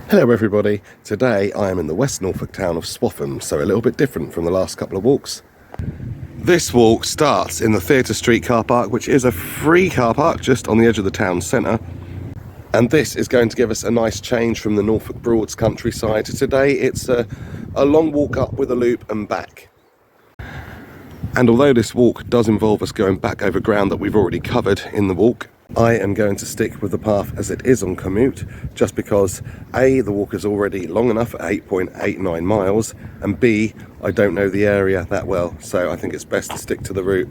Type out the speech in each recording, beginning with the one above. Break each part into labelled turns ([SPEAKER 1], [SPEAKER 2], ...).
[SPEAKER 1] Hello everybody, today I am in the West Norfolk town of Swaffham, so a little bit different from the last couple of walks. This walk starts in the Theatre Street car park, which is a free car park just on the edge of the town centre. And this is going to give us a nice change from the Norfolk Broads countryside. Today it's a long walk up with a loop and back. And although this walk does involve us going back over ground that we've already covered in the walk, I am going to stick with the path as it is on commute, just because A, the walk is already long enough at 8.89 miles, and B, I don't know the area that well, so I think it's best to stick to the route.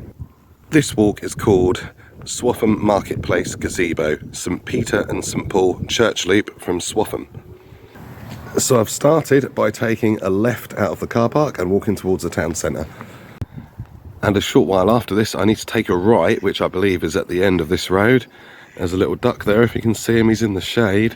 [SPEAKER 1] This walk is called Swaffham Marketplace Gazebo, St Peter and St Paul Church Loop from Swaffham. So I've started by taking a left out of the car park and walking towards the town centre. And a short while after this, I need to take a right, which I believe is at the end of this road. There's a little duck there, if you can see him, he's in the shade.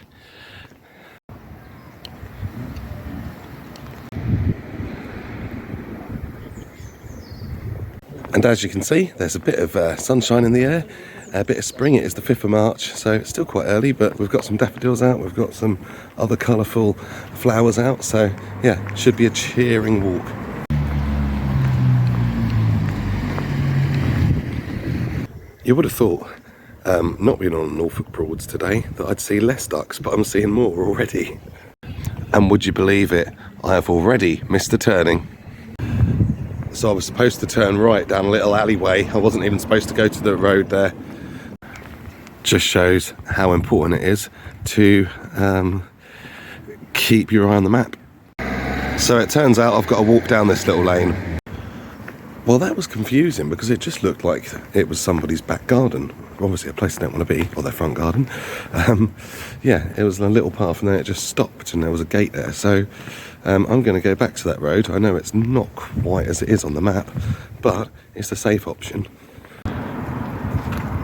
[SPEAKER 1] And as you can see, there's a bit of sunshine in the air, a bit of spring. It is the 5th of March, so it's still quite early, but we've got some daffodils out, we've got some other colourful flowers out, so yeah, should be a cheering walk. You would have thought, not being on Norfolk Broads today, that I'd see less ducks, but I'm seeing more already. And would you believe it, I have already missed a turning. So I was supposed to turn right down a little alleyway. I wasn't even supposed to go to the road there. Just shows how important it is to keep your eye on the map. So it turns out I've got to walk down this little lane. Well, that was confusing because it just looked like it was somebody's back garden. Obviously a place they don't want to be, or their front garden. Yeah, it was a little path and then it just stopped and there was a gate there. So I'm going to go back to that road. I know it's not quite as it is on the map, but it's a safe option.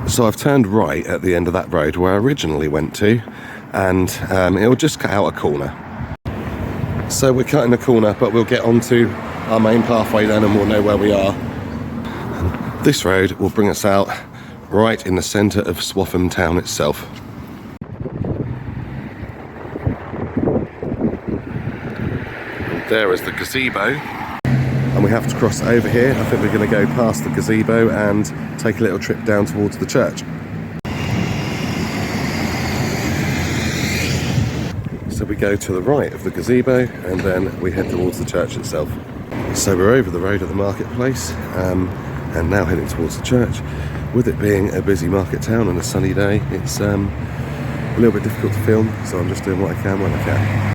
[SPEAKER 1] So I've turned right at the end of that road where I originally went to, and it'll just cut out a corner. So we're cutting a corner, but we'll get onto our main pathway then and we'll know where we are. And this road will bring us out right in the centre of Swaffham town itself. And there is the gazebo, and we have to cross over here. I think we're going to go past the gazebo and take a little trip down towards the church. So we go to the right of the gazebo and then we head towards the church itself. So we're over the road at the marketplace and now heading towards the church. With it being a busy market town and a sunny day, it's a little bit difficult to film, so I'm just doing what I can when I can.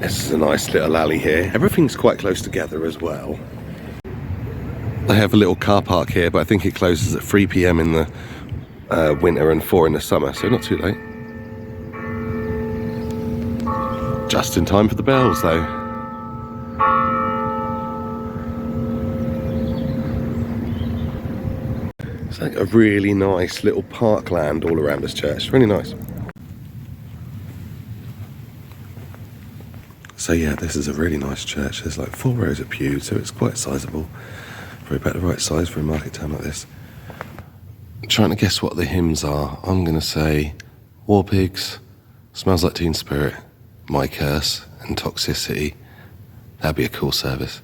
[SPEAKER 1] This is a nice little alley here. Everything's quite close together as well. They have a little car park here, but I think it closes at 3 PM in the winter and 4 in the summer, so not too late. Just in time for the bells though. It's like a really nice little parkland all around this church, really nice. So yeah, this is a really nice church. There's like 4 rows of pews, so it's quite sizable. Probably about the right size for a market town like this. Trying to guess what the hymns are. I'm going to say War Pigs, Smells Like Teen Spirit, My Curse and Toxicity. That'd be a cool service.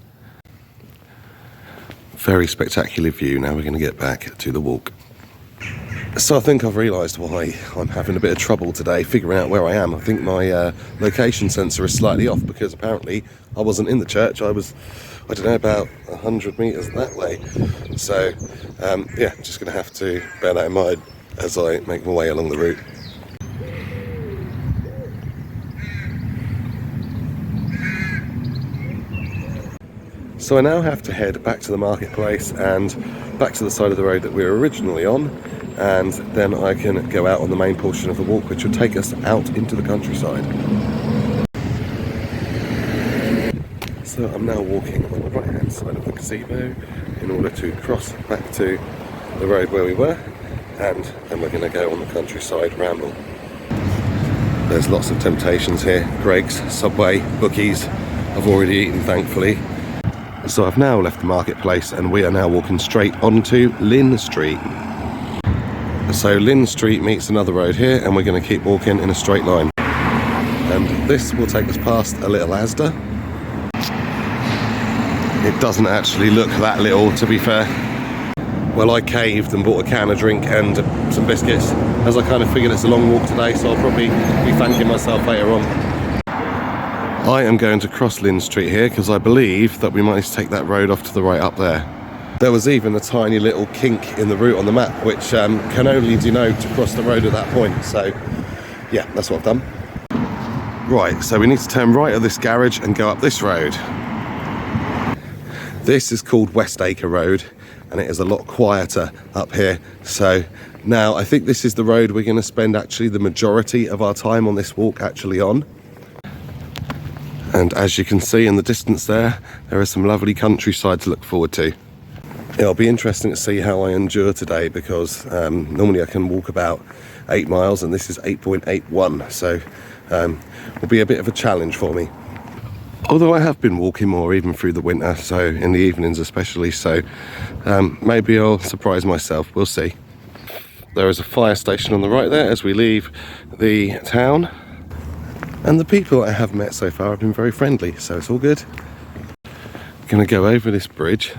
[SPEAKER 1] Very spectacular view. Now we're going to get back to the walk. So I think I've realised why I'm having a bit of trouble today figuring out where I am. I think my location sensor is slightly off because apparently I wasn't in the church. I was, I don't know, about 100 metres that way. So yeah, I'm just going to have to bear that in mind as I make my way along the route. So I now have to head back to the marketplace and back to the side of the road that we were originally on, and then I can go out on the main portion of the walk, which will take us out into the countryside. So I'm now walking on the right hand side of the gazebo in order to cross back to the road where we were, and then we're going to go on the countryside ramble. There's lots of temptations here. Greggs, Subway, Bookies. I've already eaten, thankfully. So I've now left the marketplace and we are now walking straight onto Lynn Street. So Lynn Street meets another road here, and we're going to keep walking in a straight line. And this will take us past a little Asda. It doesn't actually look that little, to be fair. Well, I caved and bought a can of drink and some biscuits, as I kind of figured it's a long walk today, so I'll probably be thanking myself later on. I am going to cross Lynn Street here because I believe that we might need to take that road off to the right up there. There was even a tiny little kink in the route on the map, which can only denote to cross the road at that point. So yeah, that's what I've done. Right, so we need to turn right at this garage and go up this road. This is called West Acre Road, and it is a lot quieter up here. So now I think this is the road we're going to spend actually the majority of our time on this walk actually on. And as you can see in the distance there is some lovely countryside to look forward to. It'll be interesting to see how I endure today, because normally I can walk about 8 miles and this is 8.81, so will be a bit of a challenge for me. Although I have been walking more even through the winter, so in the evenings especially, so maybe I'll surprise myself, we'll see. There is a fire station on the right there as we leave the town, and the people I have met so far have been very friendly, so it's all good. Gonna go over this bridge.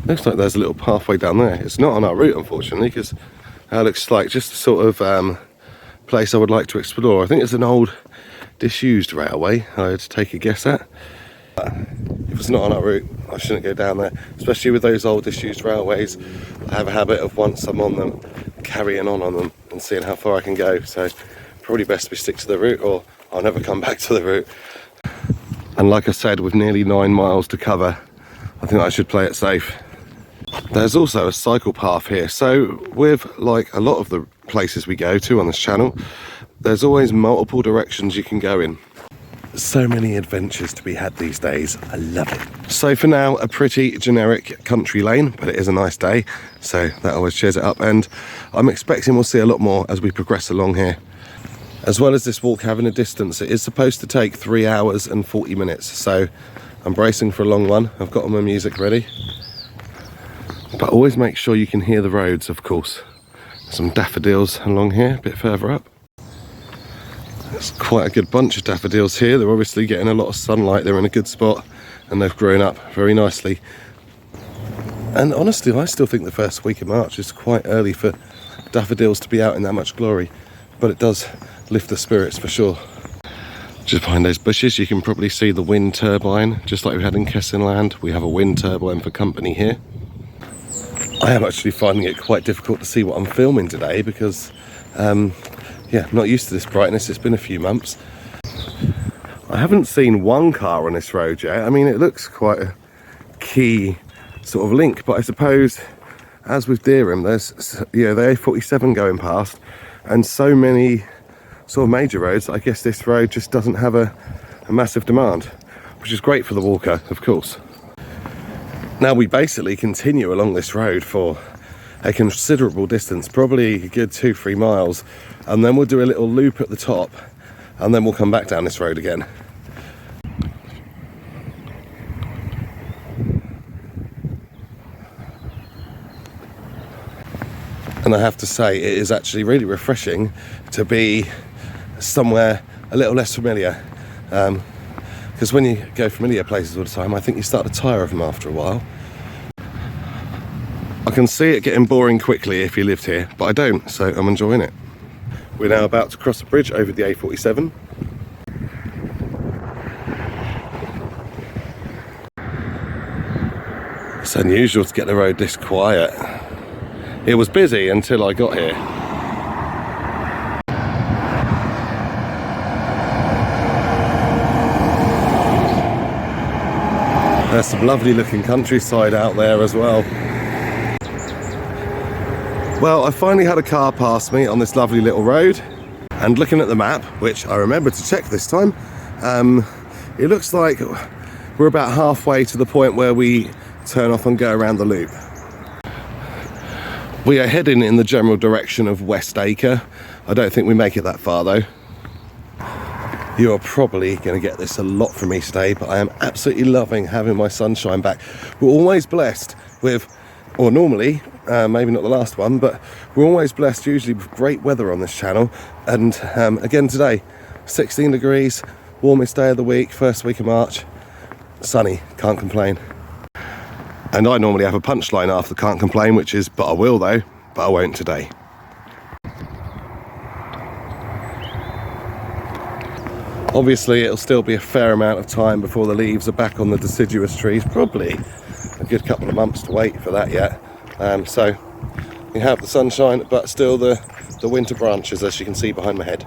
[SPEAKER 1] Looks like there's a little pathway down there. It's not on our route, unfortunately, because it looks like just the sort of place I would like to explore. I think it's an old disused railway, I'd take a guess at. If it's not on our route, I shouldn't go down there, especially with those old disused railways. I have a habit of, once I'm on them, carrying on them and seeing how far I can go, so probably best we stick to the route, or I'll never come back to the route. And like I said, with nearly 9 miles to cover, I think I should play it safe. There's also a cycle path here, so with like a lot of the places we go to on this channel, there's always multiple directions you can go in. So many adventures to be had these days, I love it. So for now, a pretty generic country lane, but it is a nice day, so that always cheers it up, and I'm expecting we'll see a lot more as we progress along here. As well as this walk having a distance, it is supposed to take 3 hours and 40 minutes, so I'm bracing for a long one. I've got all my music ready. But always make sure you can hear the roads, of course. Some daffodils along here, a bit further up. There's quite a good bunch of daffodils here. They're obviously getting a lot of sunlight. They're in a good spot and they've grown up very nicely. And honestly, I still think the first week of March is quite early for daffodils to be out in that much glory. But it does lift the spirits for sure. Just behind those bushes, you can probably see the wind turbine, just like we had in Kessenland. We have a wind turbine for company here. I am actually finding it quite difficult to see what I'm filming today because, yeah, I'm not used to this brightness. It's been a few months. I haven't seen one car on this road yet. I mean, it looks quite a key sort of link, but I suppose, as with Dereham, there's, yeah, the A47 going past, and so many sort of major roads. I guess this road just doesn't have a massive demand, which is great for the walker, of course. Now we basically continue along this road for a considerable distance, probably a good 2-3 miles, and then we'll do a little loop at the top, and then we'll come back down this road again. And I have to say, it is actually really refreshing to be somewhere a little less familiar, because when you go familiar places all the time, I think you start to tire of them after a while. I can see it getting boring quickly if you lived here, but I don't, so I'm enjoying it. We're now about to cross a bridge over the A47. It's unusual to get the road this quiet. It was busy until I got here. There's some lovely looking countryside out there as well. Well, I finally had a car pass me on this lovely little road, and looking at the map, which I remembered to check this time, it looks like we're about halfway to the point where we turn off and go around the loop. We are heading in the general direction of West Acre. I don't think we make it that far though. You are probably going to get this a lot from me today, but I am absolutely loving having my sunshine back. We're always blessed with, or normally maybe not the last one, but we're always blessed usually with great weather on this channel. And again today, 16 degrees, warmest day of the week, first week of March, sunny, can't complain. And I normally have a punchline after can't complain, which is, but I will though, but I won't today. Obviously it'll still be a fair amount of time before the leaves are back on the deciduous trees, probably a good couple of months to wait for that yet. So we have the sunshine, but still the winter branches, as you can see behind my head.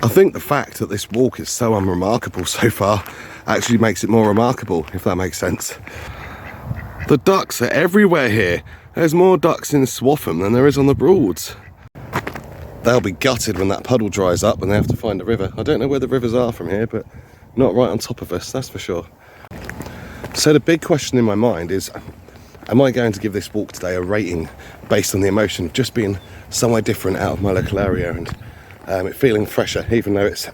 [SPEAKER 1] I think the fact that this walk is so unremarkable so far actually makes it more remarkable, if that makes sense. The ducks are everywhere here. There's more ducks in Swaffham than there is on the Broads. They'll be gutted when that puddle dries up and they have to find a river. I don't know where the rivers are from here, but not right on top of us, that's for sure. So the big question in my mind is, am I going to give this walk today a rating based on the emotion of just being somewhere different out of my local area and it feeling fresher, even though it's,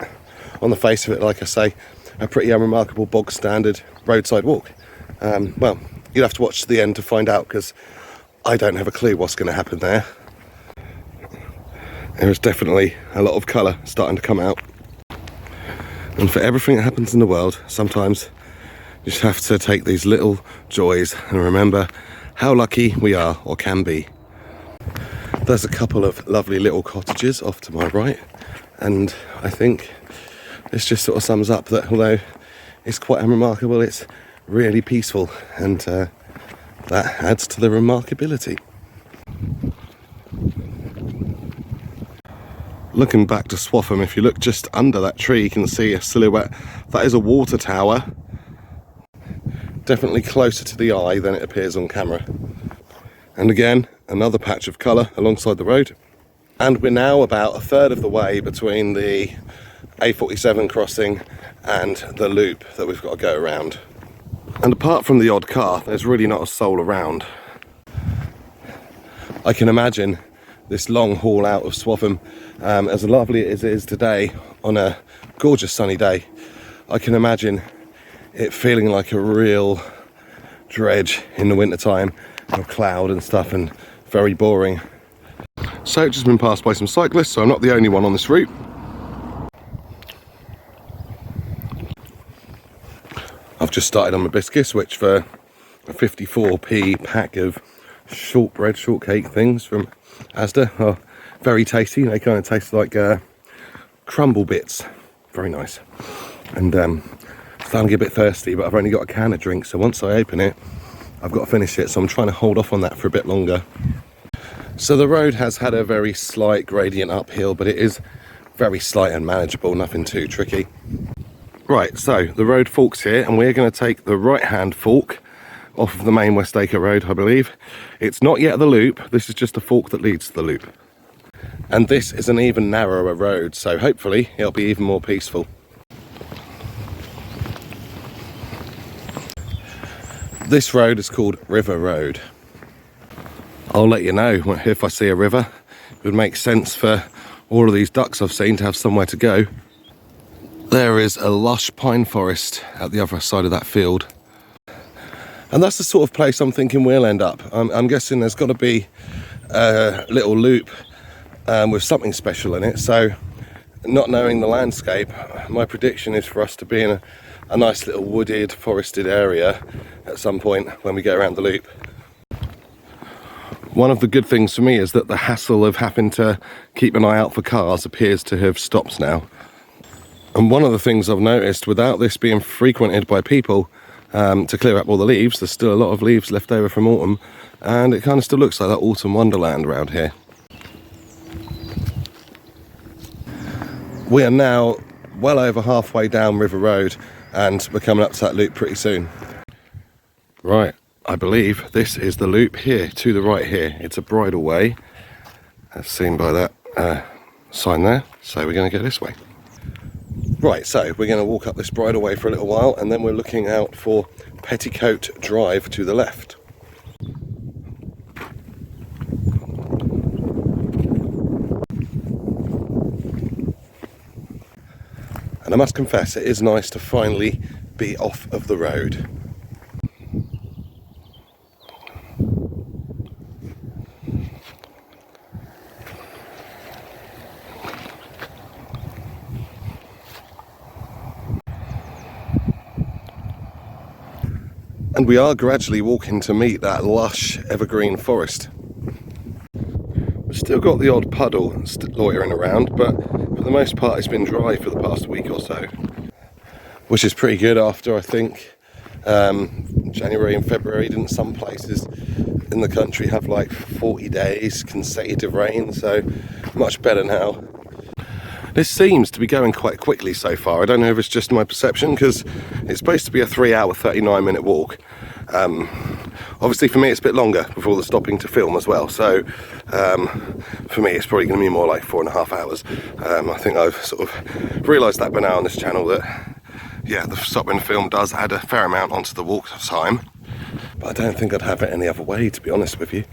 [SPEAKER 1] on the face of it, like I say, a pretty unremarkable bog standard roadside walk? Well, you'll have to watch to the end to find out, because I don't have a clue what's going to happen there. There is definitely a lot of colour starting to come out. And for everything that happens in the world, sometimes you just have to take these little joys and remember how lucky we are, or can be. There's a couple of lovely little cottages off to my right, and I think this just sort of sums up that although it's quite unremarkable, it's really peaceful, and that adds to the remarkability. Looking back to Swaffham, if you look just under that tree, you can see a silhouette. That is a water tower. Definitely closer to the eye than it appears on camera. And again, another patch of colour alongside the road. And we're now about a third of the way between the A47 crossing and the loop that we've got to go around. And apart from the odd car, there's really not a soul around. I can imagine this long haul out of Swaffham, as lovely as it is today on a gorgeous sunny day, I can imagine it feeling like a real dredge in the winter time of cloud and stuff, and very boring. So just been passed by some cyclists, so I'm not the only one on this route. I've just started on my biscuits, which for a 54p pack of shortbread shortcake things from Asda are very tasty. They kind of taste like crumble bits. Very nice. And starting to get a bit thirsty, but I've only got a can of drink, so once I open it I've got to finish it, so I'm trying to hold off on that for a bit longer. So the road has had a very slight gradient uphill, but it is very slight and manageable, nothing too tricky. Right, so the road forks here, and we're going to take the right hand fork off of the main West Acre Road, I believe. It's not yet the loop, this is just a fork that leads to the loop. And this is an even narrower road, so hopefully it'll be even more peaceful. This road is called River Road. I'll let you know if I see a river. It would make sense for all of these ducks I've seen to have somewhere to go. There is a lush pine forest at the other side of that field. And that's the sort of place I'm thinking we'll end up. I'm guessing there's got to be a little loop with something special in it. So, not knowing the landscape, my prediction is for us to be in a nice little wooded, forested area at some point when we get around the loop. One of the good things for me is that the hassle of having to keep an eye out for cars appears to have stopped now. And one of the things I've noticed, without this being frequented by people, to clear up all the leaves, there's still a lot of leaves left over from autumn, and it kind of still looks like that autumn wonderland around here. We are now well over halfway down River Road, and we're coming up to that loop pretty soon. Right, I believe this is the loop here, to the right here. It's a bridle way, as seen by that sign there, so we're going to go this way. Right, so we're going to walk up this bridleway for a little while, and then we're looking out for Petticoat Drive to the left. And I must confess, it is nice to finally be off of the road. And we are gradually walking to meet that lush evergreen forest. We've still got the odd puddle loitering around, but for the most part it's been dry for the past week or so, which is pretty good after, I think, January and February. Didn't some places in the country have like 40 days consecutive rain? So much better now. This seems to be going quite quickly so far. I don't know if it's just my perception, because it's supposed to be a 3-hour 39-minute walk. Obviously for me it's a bit longer before the stopping to film as well, so for me it's probably going to be more like 4.5 hours. I think I've sort of realised that by now on this channel, that yeah, the stop and film does add a fair amount onto the walk time, but I don't think I'd have it any other way, to be honest with you.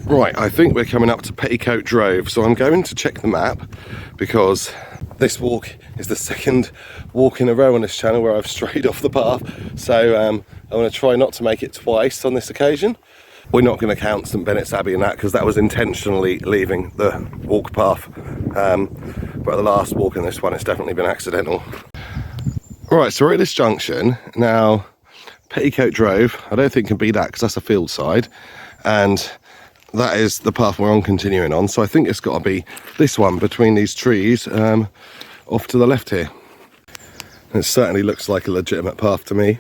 [SPEAKER 1] Right, I think we're coming up to Petticoat Drove, so I'm going to check the map, because this walk is the second walk in a row on this channel where I've strayed off the path, so I'm going to try not to make it twice on this occasion. We're not going to count St Benet's Abbey and that, because that was intentionally leaving the walk path, but the last walk in this one it's definitely been accidental. Right, so we're at this junction now. Petticoat Drove, I don't think can be that, because that's a field side, and that is the path we're on continuing on, so I think it's got to be this one between these trees off to the left here. It certainly looks like a legitimate path to me.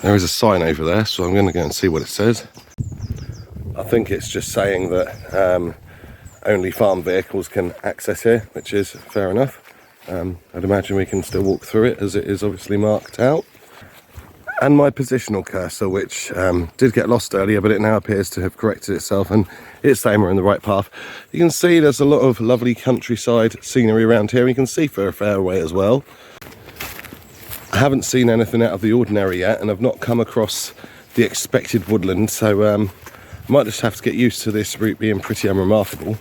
[SPEAKER 1] There is a sign over there, so I'm going to go and see what it says. I think it's just saying that only farm vehicles can access here, which is fair enough. I'd imagine we can still walk through it, as it is obviously marked out. And my positional cursor, which did get lost earlier, but it now appears to have corrected itself, and it's saying we're in the right path. You can see there's a lot of lovely countryside scenery around here. You can see for a fair way as well. I haven't seen anything out of the ordinary yet, and I've not come across the expected woodland, so I might just have to get used to this route being pretty unremarkable.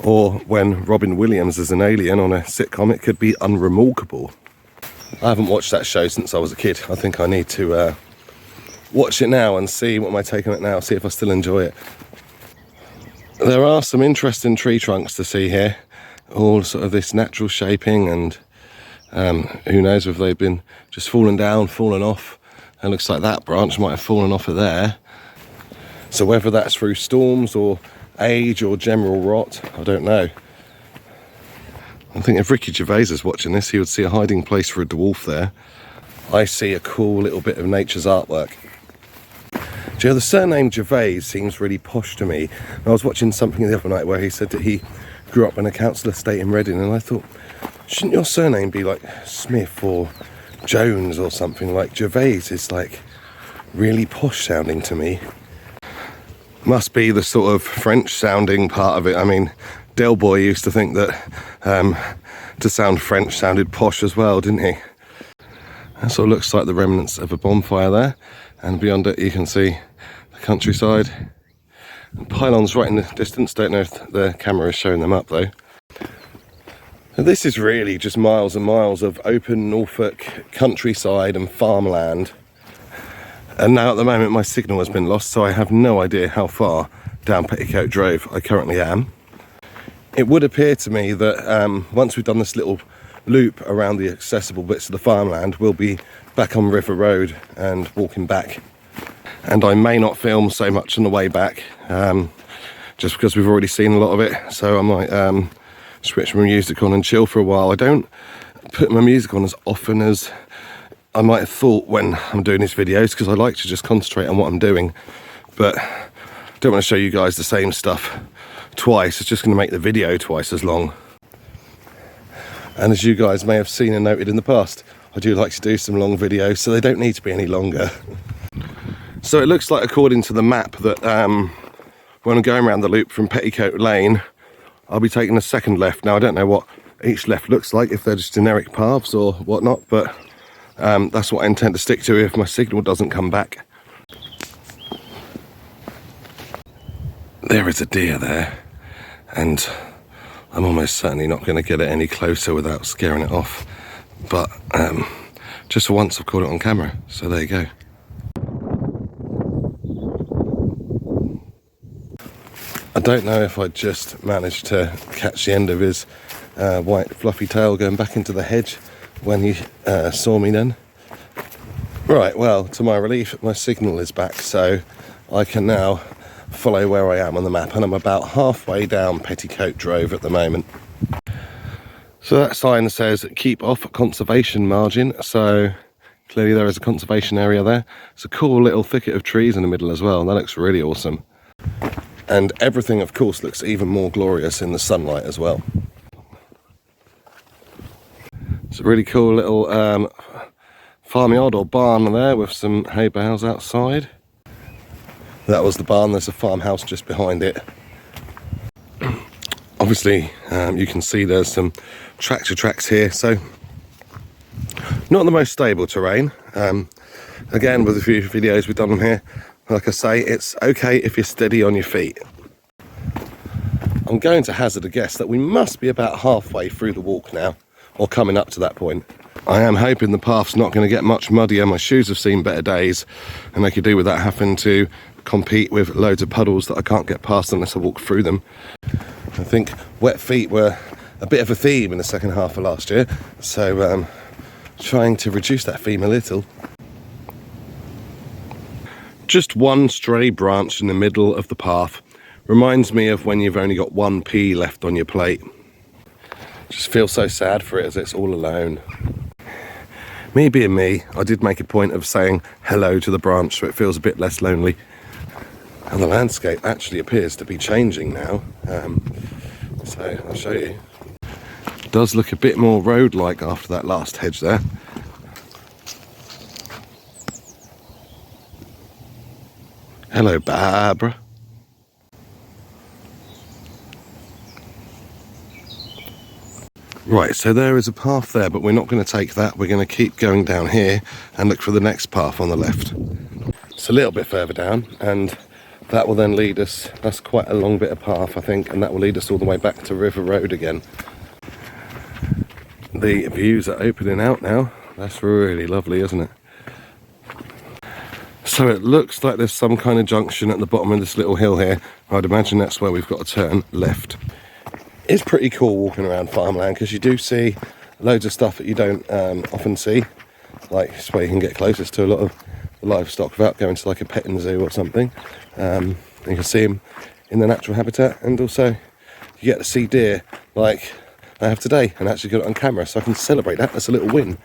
[SPEAKER 1] Or when Robin Williams is an alien on a sitcom, it could be unremarkable. I haven't watched that show since I was a kid. I think I need to watch it now and see what my take on it now, see if I still enjoy it. There are some interesting tree trunks to see here, all sort of this natural shaping, and who knows if they've been just fallen down, fallen off. It looks like that branch might have fallen off of there. So whether that's through storms or age or general rot, I don't know. I think if Ricky Gervais is watching this, he would see a hiding place for a dwarf there. I see a cool little bit of nature's artwork. Do you know, the surname Gervais seems really posh to me. I was watching something the other night where he said that he grew up in a council estate in Reading, and I thought, shouldn't your surname be like Smith or Jones or something? Like Gervais is like really posh sounding to me. Must be the sort of French sounding part of it. I mean, Del Boy used to think that to sound French sounded posh as well, didn't he? That sort of looks like the remnants of a bonfire there, and beyond it you can see the countryside. And pylons right in the distance. Don't know if the camera is showing them up though. And this is really just miles and miles of open Norfolk countryside and farmland. And now at the moment my signal has been lost, so I have no idea how far down Petticoat Drove I currently am. It would appear to me that once we've done this little loop around the accessible bits of the farmland, we'll be back on River Road and walking back. And I may not film so much on the way back, just because we've already seen a lot of it, so I might switch my music on and chill for a while. I don't put my music on as often as I might have thought when I'm doing these videos, because I like to just concentrate on what I'm doing, but I don't want to show you guys the same stuff twice. It's just going to make the video twice as long. And as you guys may have seen and noted in the past, I do like to do some long videos, so they don't need to be any longer. So it looks like, according to the map, that when I'm going around the loop from Petticoat Lane, I'll be taking a second left. Now I don't know what each left looks like, if they're just generic paths or whatnot, but that's what I intend to stick to if my signal doesn't come back. There is a deer there, and I'm almost certainly not going to get it any closer without scaring it off, but just for once I've caught it on camera, so there you go. I don't know if I just managed to catch the end of his white fluffy tail going back into the hedge when he saw me then, Right, well, to my relief, my signal is back, so I can now follow where I am on the map, and I'm about halfway down Petticoat Drove at the moment. So that sign says keep off conservation margin, so clearly there is a conservation area there. It's a cool little thicket of trees in the middle as well. That looks really awesome. And everything, of course, looks even more glorious in the sunlight as well. It's a really cool little farmyard or barn there with some hay bales outside. That was the barn. There's a farmhouse just behind it. Obviously, you can see there's some tractor tracks here, so not the most stable terrain. Again, with a few videos we've done on here, like I say, it's okay if you're steady on your feet. I'm going to hazard a guess that we must be about halfway through the walk now, or coming up to that point. I am hoping the path's not going to get much muddier. My shoes have seen better days, and they could do with that having to compete with loads of puddles that I can't get past unless I walk through them. I think wet feet were a bit of a theme in the second half of last year, so trying to reduce that theme a little. Just one stray branch in the middle of the path reminds me of when you've only got one pea left on your plate. Just feel so sad for it as it's all alone. Me being me, I did make a point of saying hello to the branch so it feels a bit less lonely. And the landscape actually appears to be changing now. So I'll show you. It does look a bit more road-like after that last hedge there. Hello, Barbara. Right, so there is a path there, but we're not going to take that. We're going to keep going down here and look for the next path on the left. It's a little bit further down, and that will then lead us, that's quite a long bit of path, I think, and that will lead us all the way back to River Road again. The views are opening out now. That's really lovely, isn't it? So it looks like there's some kind of junction at the bottom of this little hill here. I'd imagine that's where we've got to turn left. It's pretty cool walking around farmland because you do see loads of stuff that you don't often see. Like, it's where you can get closest to a lot of livestock without going to like a petting zoo or something. You can see them in their natural habitat, and also you get to see deer like I have today and actually got it on camera, so I can celebrate that as a little win.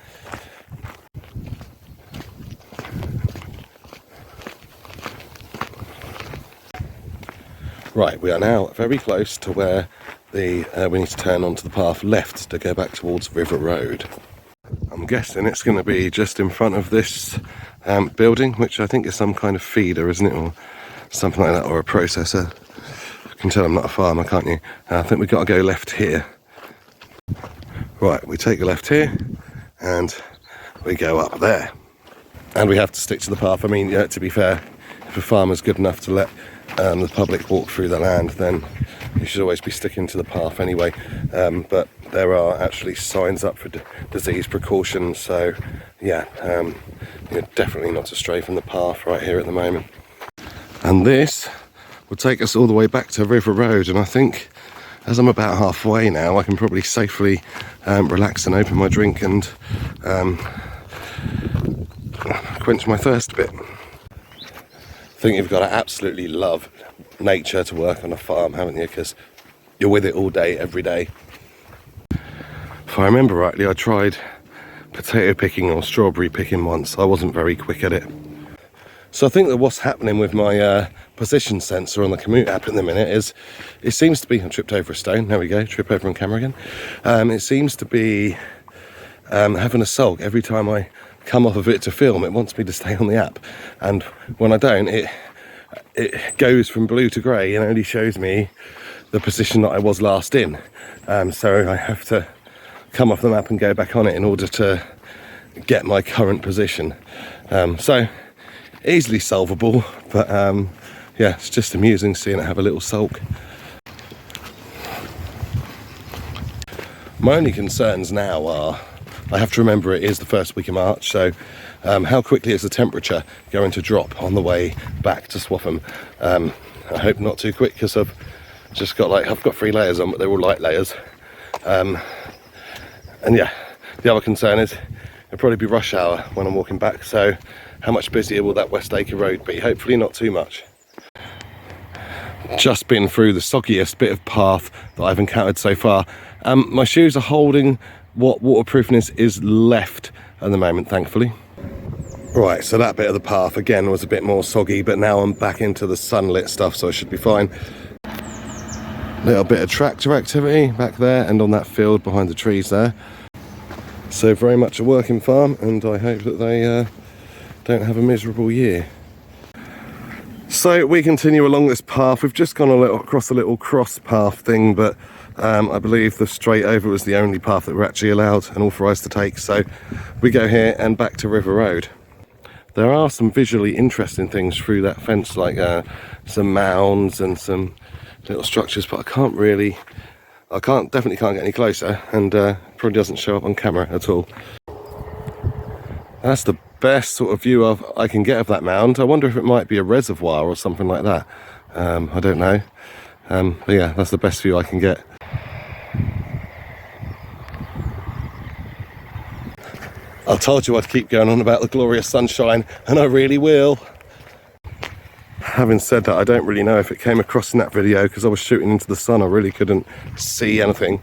[SPEAKER 1] Right, we are now very close to where we need to turn onto the path left to go back towards River Road. I'm guessing it's going to be just in front of this building, which I think is some kind of feeder, isn't it, or something like that, or a processor. You can tell I'm not a farmer, can't you? I think we've got to go left here. Right, we take a left here and we go up there, and we have to stick to the path. I mean, yeah, to be fair, if a farmer's good enough to let the public walk through the land, then you should always be sticking to the path anyway. But there are actually signs up for disease precautions, so yeah, you're definitely not to stray from the path right here at the moment. And this will take us all the way back to River Road, and I think as I'm about halfway now, I can probably safely relax and open my drink and quench my thirst a bit. I think you've got to absolutely love nature to work on a farm, haven't you? Because you're with it all day, every day. If I remember rightly, I tried potato picking or strawberry picking once. I wasn't very quick at it. So I think that what's happening with my position sensor on the Commute app in the minute is, it seems to be, I tripped over a stone, there we go, trip over on camera again. It seems to be having a sulk every time I come off of it to film. It wants me to stay on the app, and when I don't, it goes from blue to grey and only shows me the position that I was last in. So I have to come off the map and go back on it in order to get my current position. So easily solvable, but yeah, it's just amusing seeing it have a little sulk. My only concerns now are, I have to remember it is the first week of March, so how quickly is the temperature going to drop on the way back to Swaffham? I hope not too quick, because I've just got I've got 3 layers on, but they're all light layers. And yeah, the other concern is it'll probably be rush hour when I'm walking back, so how much busier will that West Acre Road be? Hopefully not too much. Just been through the soggiest bit of path that I've encountered so far. My shoes are holding what waterproofness is left at the moment, thankfully. Right, so that bit of the path again was a bit more soggy, but now I'm back into the sunlit stuff, so I should be fine. Little bit of tractor activity back there and on that field behind the trees there. So very much a working farm, and I hope that they don't have a miserable year. So we continue along this path. We've just gone across a little cross path thing, but I believe the straight over was the only path that we're actually allowed and authorised to take. So we go here and back to River Road. There are some visually interesting things through that fence, like some mounds and some little structures, but definitely can't get any closer, and probably doesn't show up on camera at all. That's the best sort of view I can get of that mound. I wonder if it might be a reservoir or something like that. I don't know. But yeah, that's the best view I can get. I told you I'd keep going on about the glorious sunshine, and I really will. Having said that, I don't really know if it came across in that video because I was shooting into the sun. I really couldn't see anything.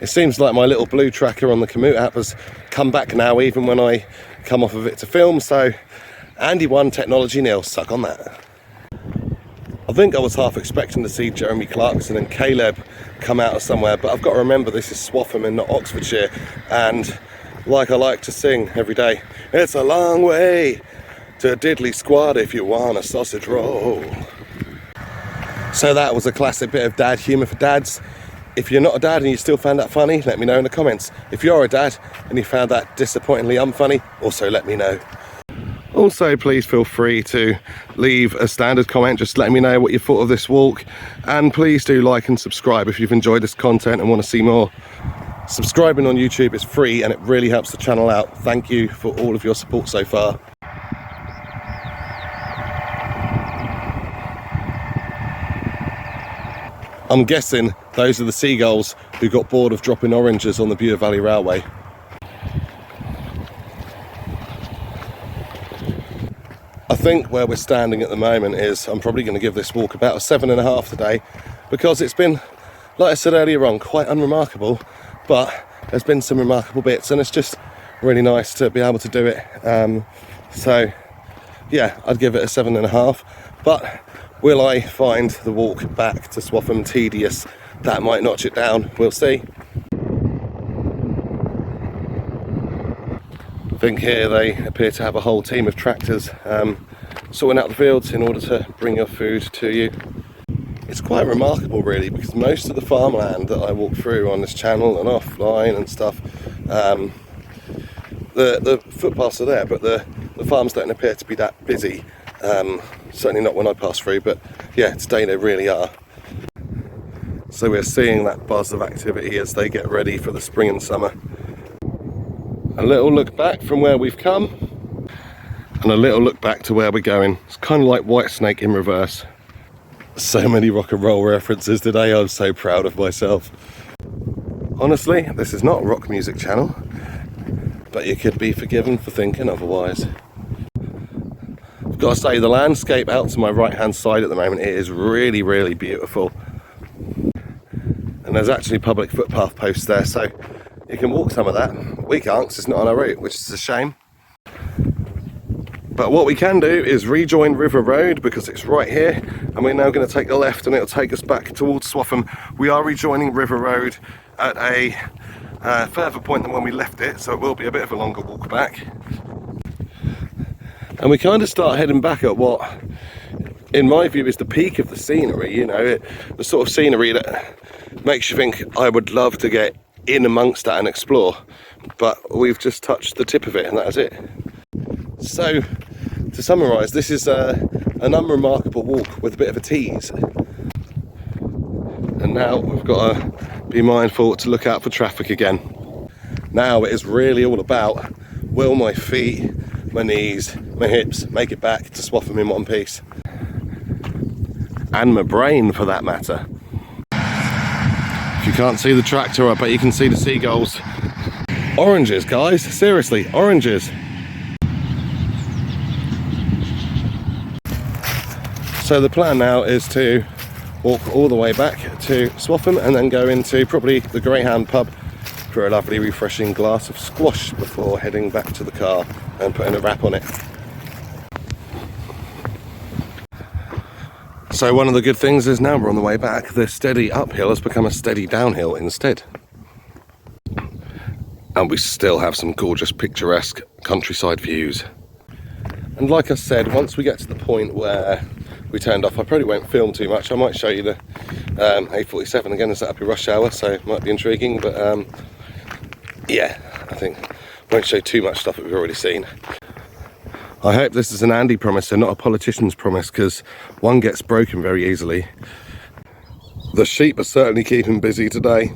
[SPEAKER 1] It seems like my little blue tracker on the Komoot app has come back now, even when I come off of it to film. So Andy 1, technology nil, suck on that. I think I was half expecting to see Jeremy Clarkson and Caleb come out of somewhere, but I've got to remember this is Swaffham and not Oxfordshire, and like I like to sing every day, it's a long way to Diddley Squad if you want a sausage roll. So that was a classic bit of dad humour for dads. If you're not a dad and you still found that funny, let me know in the comments. If you're a dad and you found that disappointingly unfunny, also let me know. Also, please feel free to leave a standard comment just letting me know what you thought of this walk, and please do like and subscribe if you've enjoyed this content and want to see more. Subscribing on YouTube is free and it really helps the channel out. Thank you for all of your support so far. I'm guessing those are the seagulls who got bored of dropping oranges on the Bure Valley Railway. I think where we're standing at the moment is, I'm probably going to give this walk about a 7.5 today, because it's been, like I said earlier on, quite unremarkable, but there's been some remarkable bits, and it's just really nice to be able to do it. So yeah, I'd give it a 7.5, but will I find the walk back to Swaffham tedious? That might notch it down, we'll see. I think here they appear to have a whole team of tractors sorting out the fields in order to bring your food to you. It's quite remarkable really, because most of the farmland that I walk through on this channel and offline and stuff, the footpaths are there, but the farms don't appear to be that busy. Certainly not when I pass through, but yeah, today they really are. So we're seeing that buzz of activity as they get ready for the spring and summer. A little look back from where we've come, and a little look back to where we're going. It's kind of like Whitesnake in reverse. So many rock and roll references today, I'm so proud of myself. Honestly, this is not a rock music channel, but you could be forgiven for thinking otherwise. I've got to say, the landscape out to my right hand side at the moment, it is really, really beautiful. And there's actually public footpath posts there, so you can walk some of that. We can't, because it's not on our route, which is a shame. But what we can do is rejoin River Road, because it's right here, and we're now going to take a left and it'll take us back towards Swaffham. We are rejoining River Road at a further point than when we left it, so it will be a bit of a longer walk back. And we kind of start heading back at what, in my view, is the peak of the scenery, you know, the sort of scenery that makes you think, I would love to get in amongst that and explore, but we've just touched the tip of it and that is it. So to summarise, this is an unremarkable walk with a bit of a tease, and now we've got to be mindful to look out for traffic again. Now it is really all about, will my feet, my knees, my hips make it back to Swaffham in one piece, and my brain for that matter. If you can't see the tractor, I bet you can see the seagulls. Oranges, guys, seriously, oranges. So the plan now is to walk all the way back to Swaffham and then go into probably the Greyhound pub for a lovely refreshing glass of squash before heading back to the car and putting a wrap on it. So one of the good things is now we're on the way back, the steady uphill has become a steady downhill instead. And we still have some gorgeous picturesque countryside views. And like I said, once we get to the point where we turned off, I probably won't film too much. I might show you the A47 again, as that up your rush hour, so it might be intriguing, but yeah, I think I won't show too much stuff that we've already seen. I hope this is an Andy promise and not a politician's promise, because one gets broken very easily. The sheep are certainly keeping busy today.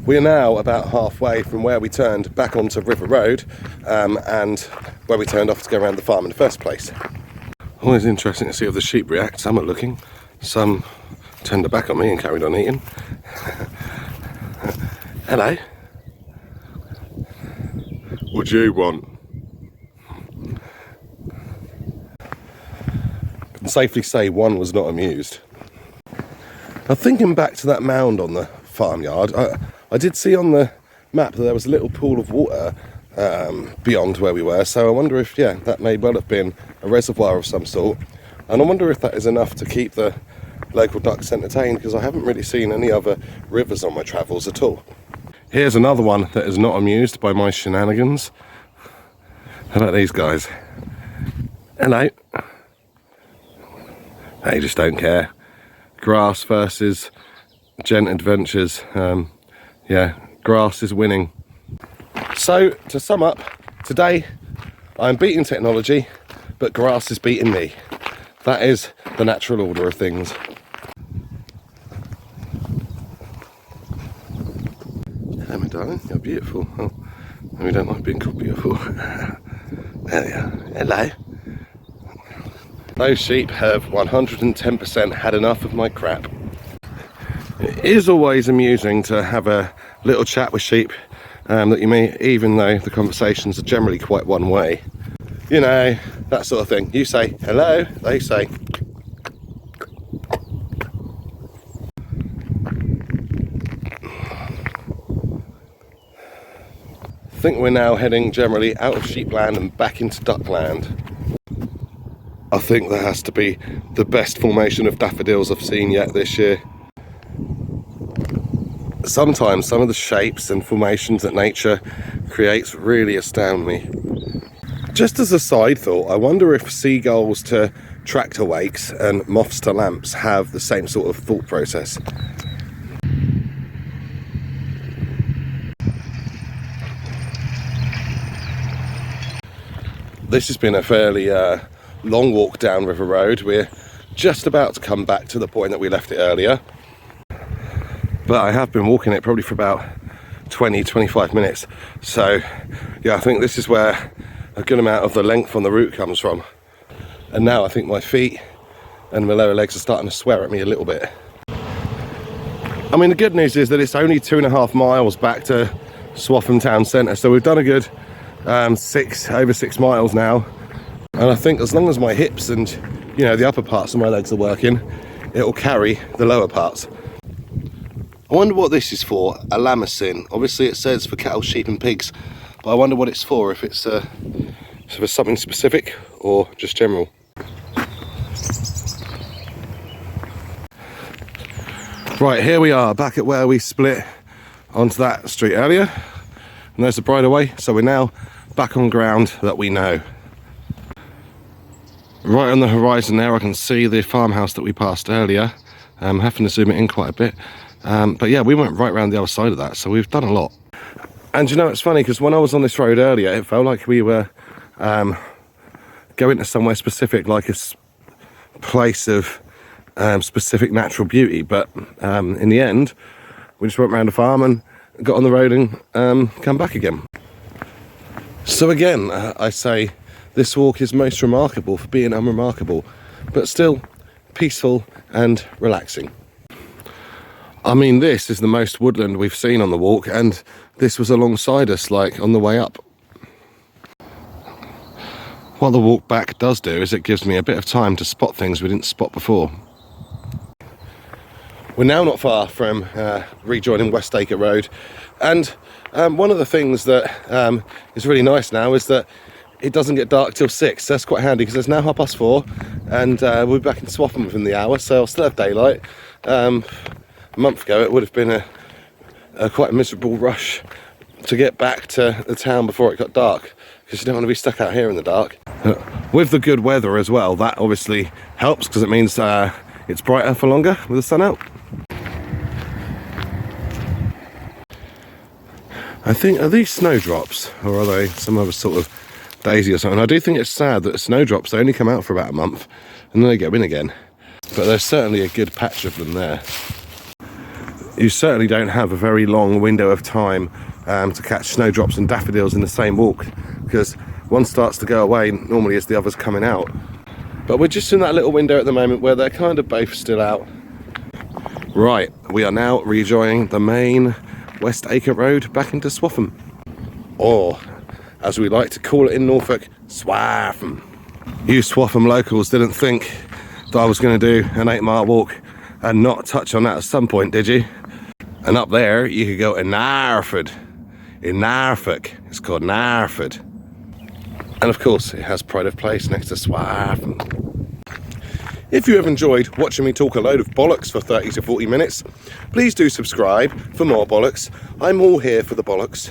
[SPEAKER 1] We are now about halfway from where we turned back onto River Road and where we turned off to go around the farm in the first place. Always interesting to see how the sheep react. Some are looking, some turned their back on me and carried on eating. Hello. What do you want? I can safely say one was not amused. Now, thinking back to that mound on the farmyard, I did see on the map that there was a little pool of water beyond where we were, so I wonder if, yeah, that may well have been a reservoir of some sort, and I wonder if that is enough to keep the local ducks entertained, because I haven't really seen any other rivers on my travels at all. Here's another one that is not amused by my shenanigans. How about these guys? Hello. They just don't care. Grass versus gent adventures. Yeah, grass is winning. So, to sum up, today I'm beating technology, but grass is beating me. That is the natural order of things. Hello, my darling, you're beautiful. Oh, we don't like being called beautiful. There we are. Hello. Those sheep have 110% had enough of my crap. It is always amusing to have a little chat with sheep that you meet, even though the conversations are generally quite one way. You know, that sort of thing. You say hello, they say. I think we're now heading generally out of sheepland and back into duckland. I think that has to be the best formation of daffodils I've seen yet this year. Sometimes some of the shapes and formations that nature creates really astound me. Just as a side thought, I wonder if seagulls to tractor wakes and moths to lamps have the same sort of thought process. This has been a fairly long walk down River Road. We're just about to come back to the point that we left it earlier. But I have been walking it probably for about 20-25 minutes. So yeah, I think this is where a good amount of the length on the route comes from. And now I think my feet and my lower legs are starting to swear at me a little bit. I mean, the good news is that it's only 2.5 miles back to Swaffham town centre. So we've done a good over 6 miles now. And I think as long as my hips and, you know, the upper parts of my legs are working, it will carry the lower parts. I wonder what this is for, a lamacin. Obviously it says for cattle, sheep and pigs, but I wonder what it's for, if it's for something specific or just general. Right, here we are, back at where we split onto that street earlier. And there's the bridleway, so we're now back on ground that we know. Right on the horizon there I can see the farmhouse that we passed earlier. I'm having to zoom it in quite a bit. But yeah, we went right around the other side of that, so we've done a lot. And you know, it's funny, because when I was on this road earlier, it felt like we were going to somewhere specific, like a place of specific natural beauty. But in the end, we just went around the farm and got on the road and come back again. So again, I say this walk is most remarkable for being unremarkable, but still peaceful and relaxing. I mean, this is the most woodland we've seen on the walk, and this was alongside us, like on the way up. What the walk back does do is it gives me a bit of time to spot things we didn't spot before. We're now not far from rejoining West Acre Road, and one of the things that is really nice now is that it doesn't get dark till 6. So that's quite handy because it's now 4:30 and we'll be back in Swaffham within the hour, so I'll still have daylight. A month ago it would have been a quite a miserable rush to get back to the town before it got dark, because you don't want to be stuck out here in the dark. With the good weather as well, that obviously helps because it means it's brighter for longer with the sun out. I think, are these snowdrops or are they some other sort of daisy or something? I do think it's sad that snowdrops, they only come out for about a month and then they go in again, but there's certainly a good patch of them there. You certainly don't have a very long window of time to catch snowdrops and daffodils in the same walk, because one starts to go away normally as the other's coming out. But we're just in that little window at the moment where they're kind of both still out. Right, we are now rejoining the main West Acre Road back into Swaffham, or as we like to call it in Norfolk, Swaffham. You Swaffham locals didn't think that I was going to do an 8-mile walk and not touch on that at some point, did you? And up there you could go to Narford. In Norfolk, it's called Narford. And of course it has pride of place next to Swaffham. If you have enjoyed watching me talk a load of bollocks for 30 to 40 minutes, please do subscribe for more bollocks. I'm all here for the bollocks.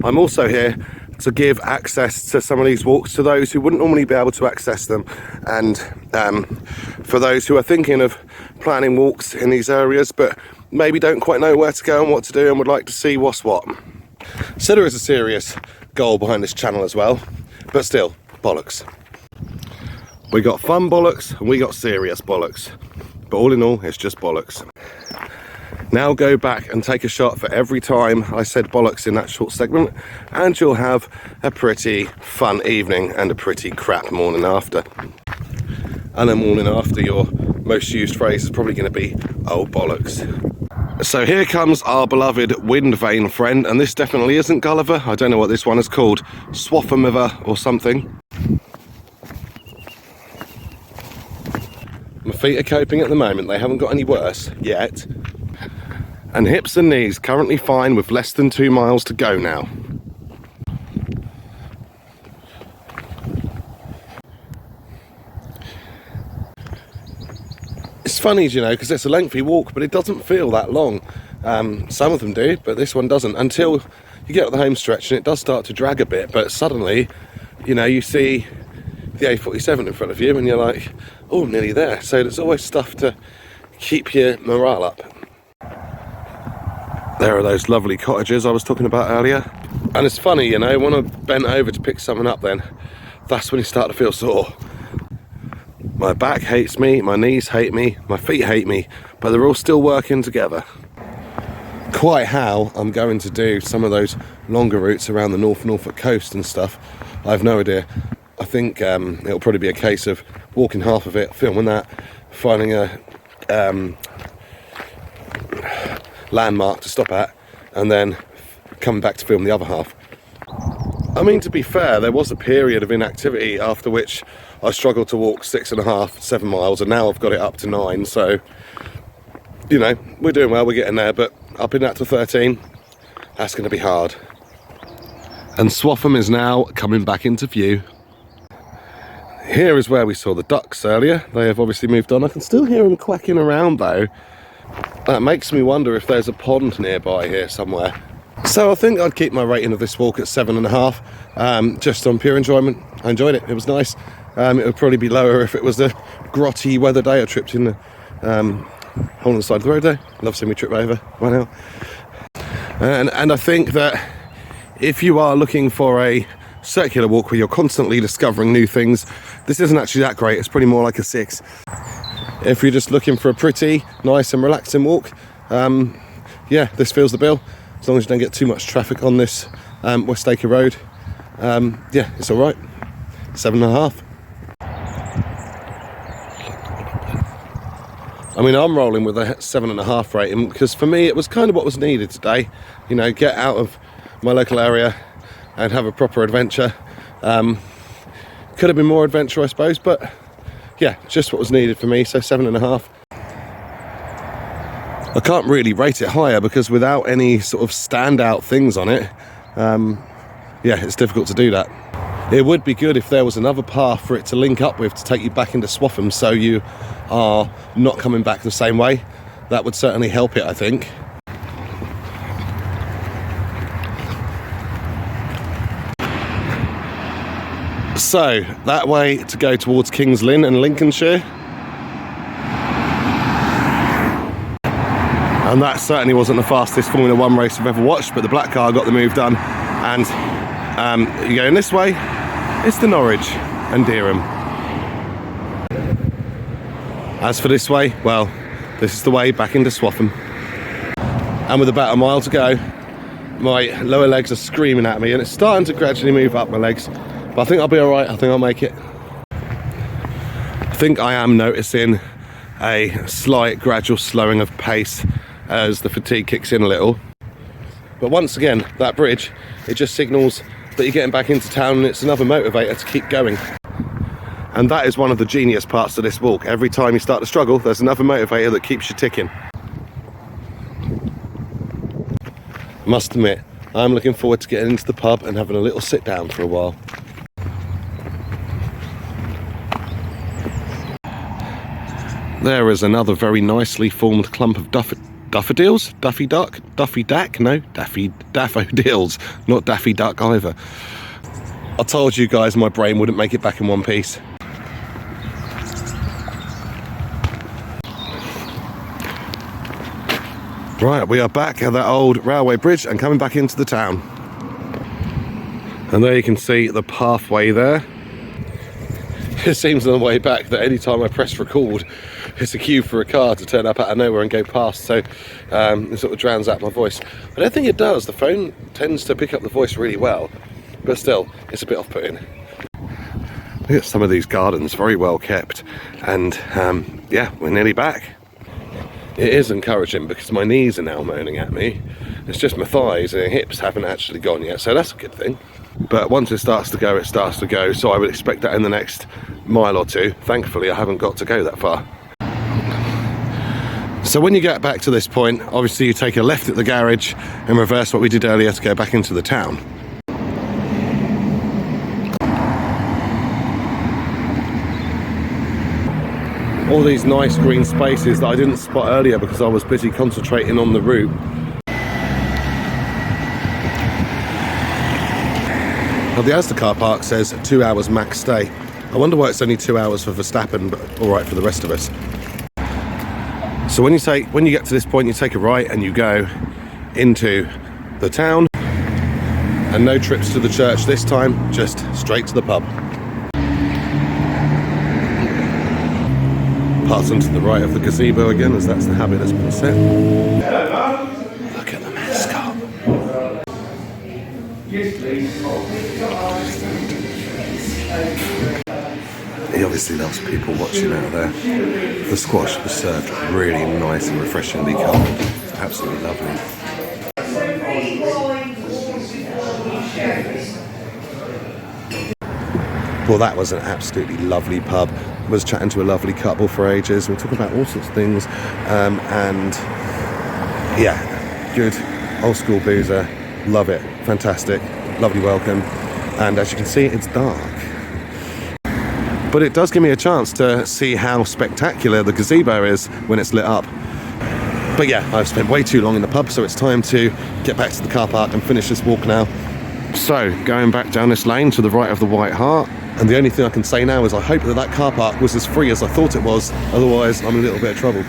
[SPEAKER 1] I'm also here to give access to some of these walks to those who wouldn't normally be able to access them, and for those who are thinking of planning walks in these areas but maybe don't quite know where to go and what to do and would like to see what's what. So there is a serious goal behind this channel as well, but still, bollocks. We got fun bollocks and we got serious bollocks, but all in all it's just bollocks. Now go back and take a shot for every time I said bollocks in that short segment, and you'll have a pretty fun evening and a pretty crap morning after. And the morning after, your most used phrase is probably going to be, oh bollocks. So here comes our beloved wind vane friend, and this definitely isn't Gulliver. I don't know what this one is called, Swaffhamiver or something. My feet are coping at the moment, they haven't got any worse yet. And hips and knees currently fine with less than 2 miles to go now. It's funny, you know, because it's a lengthy walk, but it doesn't feel that long. Some of them do, but this one doesn't, until you get up the home stretch and it does start to drag a bit, but suddenly, you know, you see the A47 in front of you and you're like, oh, nearly there. So there's always stuff to keep your morale up. There are those lovely cottages I was talking about earlier. And it's funny, you know, when I bent over to pick something up then, that's when you start to feel sore. My back hates me, my knees hate me, my feet hate me, but they're all still working together. Quite how I'm going to do some of those longer routes around the North Norfolk coast and stuff, I have no idea. I think it'll probably be a case of walking half of it, filming that, finding a landmark to stop at, and then coming back to film the other half. I mean, to be fair, there was a period of inactivity after which I struggled to walk 6.5, 7 miles, and now I've got it up to 9, so, you know, we're doing well, we're getting there, but up in that to 13, that's going to be hard. And Swaffham is now coming back into view. Here is where we saw the ducks earlier. They have obviously moved on. I can still hear them quacking around though. That makes me wonder if there's a pond nearby here somewhere. So I think I'd keep my rating of this walk at 7.5, just on pure enjoyment. I enjoyed it, it was nice. It would probably be lower if it was a grotty weather day. I tripped in the hole on the side of the road there. Love seeing me trip over right now. And I think that if you are looking for a circular walk where you're constantly discovering new things, this isn't actually that great. It's pretty more like a 6. If you're just looking for a pretty nice and relaxing walk, yeah, this fills the bill. As long as you don't get too much traffic on this West Acre Road, yeah, it's all right. 7.5. I mean, I'm rolling with a 7.5 rating because for me it was kind of what was needed today. You know, get out of my local area and have a proper adventure. Could have been more adventure, I suppose, but yeah, just what was needed for me, so 7.5. I can't really rate it higher because without any sort of standout things on it, yeah, it's difficult to do that. It would be good if there was another path for it to link up with to take you back into Swaffham so you are not coming back the same way. That would certainly help it, I think. So, that way to go towards King's Lynn and Lincolnshire. And that certainly wasn't the fastest Formula 1 race I've ever watched, but the black car got the move done. And you're going this way, it's to Norwich and Dereham. As for this way, well, this is the way back into Swaffham. And with about a mile to go, my lower legs are screaming at me and it's starting to gradually move up my legs. But I think I'll be all right, I think I'll make it. I think I am noticing a slight gradual slowing of pace as the fatigue kicks in a little. But once again, that bridge, it just signals that you're getting back into town and it's another motivator to keep going. And that is one of the genius parts of this walk. Every time you start to struggle, there's another motivator that keeps you ticking. Must admit, I'm looking forward to getting into the pub and having a little sit down for a while. There is another very nicely formed clump of daffodils? Daffy Duck? Daffy Duck? No, daffodils. Not Daffy Duck either. I told you guys my brain wouldn't make it back in one piece. Right, we are back at that old railway bridge and coming back into the town. And there you can see the pathway there. It seems on the way back that any time I press record, it's a cue for a car to turn up out of nowhere and go past, so it sort of drowns out my voice. I don't think it does. The phone tends to pick up the voice really well, but still, it's a bit off-putting. Look at some of these gardens, very well kept, and yeah, we're nearly back. It is encouraging because my knees are now moaning at me. It's just my thighs and hips haven't actually gone yet, so that's a good thing. But once it starts to go, it starts to go, so I would expect that in the next mile or two. Thankfully, I haven't got to go that far. So when you get back to this point, obviously you take a left at the garage and reverse what we did earlier to go back into the town. All these nice green spaces that I didn't spot earlier because I was busy concentrating on the route. Now the Asda car park says 2 hours max stay. I wonder why it's only 2 hours for Verstappen, but all right for the rest of us. So when you get to this point, you take a right and you go into the town, and no trips to the church this time, just straight to the pub. Pass on to the right of the gazebo again, as that's the habit that's been set. Look at the mascot. He obviously loves people watching out there. The squash was served really nice and refreshingly cold. It's absolutely lovely. Well, that was an absolutely lovely pub. I was chatting to a lovely couple for ages. We were talking about all sorts of things. And yeah, good old school boozer. Love it. Fantastic. Lovely welcome. And as you can see, it's dark. But it does give me a chance to see how spectacular the gazebo is when it's lit up. But yeah, I've spent way too long in the pub, so it's time to get back to the car park and finish this walk now. So, going back down this lane to the right of the White Hart, and the only thing I can say now is I hope that car park was as free as I thought it was, otherwise I'm in a little bit of trouble.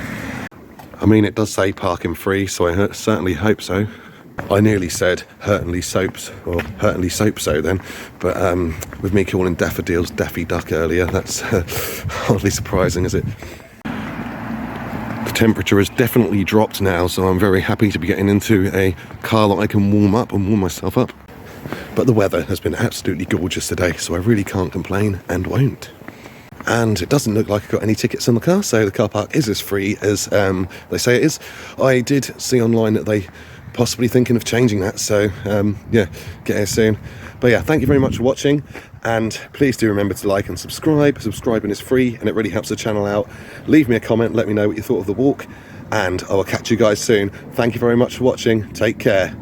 [SPEAKER 1] I mean, it does say parking free, so I certainly hope so. I nearly said Hurtonley Soaps, or Hurtonley Soap So then, but with me calling daffodils Daffy Duck earlier, that's hardly surprising, is it? The temperature has definitely dropped now, so I'm very happy to be getting into a car that I can warm up and warm myself up. But the weather has been absolutely gorgeous today, so I really can't complain and won't. and it doesn't look like I've got any tickets on the car, so the car park is as free as they say it is. I did see online that they possibly thinking of changing that, so yeah, get here soon. But yeah, thank you very much for watching, and please do remember to like and subscribe. Subscribing is free and it really helps the channel out. Leave me a comment, let me know what you thought of the walk, and I will catch you guys soon. Thank you very much for watching. Take care.